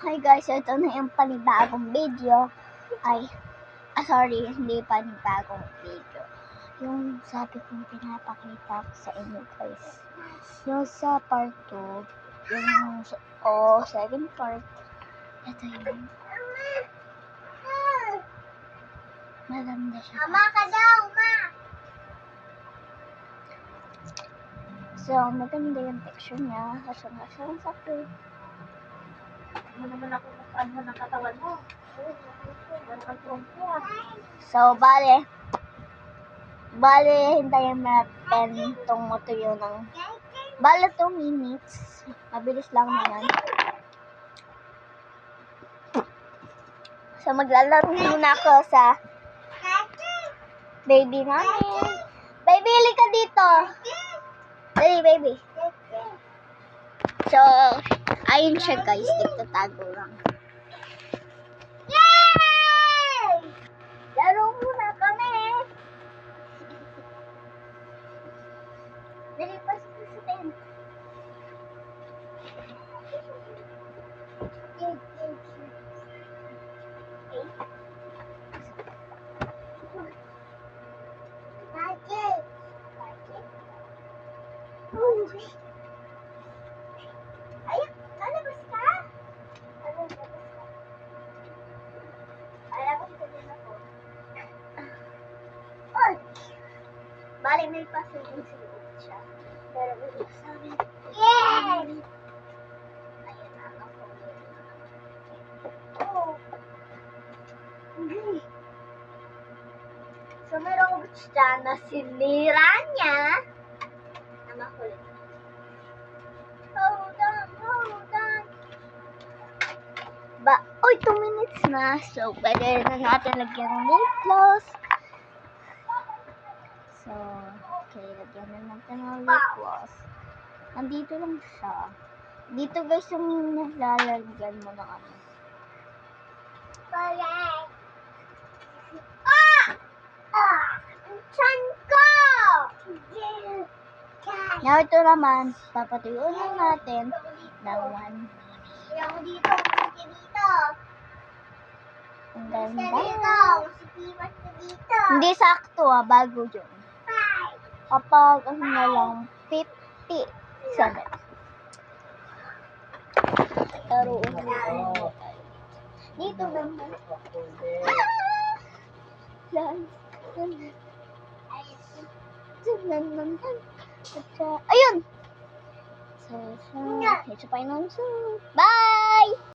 Hi guys, ito na yung panibagong video. Sorry, hindi panibagong video. Yung sabi kong pinapakita ko sa inyo guys. Yung sa part 2, yung second part. Ito yun. Maganda siya. Ama ka daw, ma! So, maganda yung picture niya. Kasyang sakit. Ano naman ako ano ng katawan mo? So, bale, hintayin natin itong matuyo ng, 2 minutes. Mabilis lang naman. So, maglalaro muna ako sa baby namin. Baby, halika dito. Dali, baby. So, ayun siya guys. Nagtatago lang. Yay! Laro muna kami. Dali pa sa tent. Ayun, lalabas ka? Lalabas ka din ako. Oy! Bali, may pasulong siya. Pero wala sa amin. Yes! Ayun na ako. Oh. Okay. So, meron ko siya na sinira niya. Na makulit. Hold on. Uy, 2 minutes na. So, pwede na natin lagyan ng lip gloss. So, okay, lagyan na natin ng lip gloss. Nandito lang siya. Dito guys yung lalagyan mo ng ano. Chan ko! Now, ito naman, papatuyuan lang natin ng 1 minute. Ako dito, masakit dito. Ang ganda. Masakit dito. Hindi sakto bago yun. Kapag ano na lang, 57. Pero dito naman. Ayun! So, isa pa yun. Bye!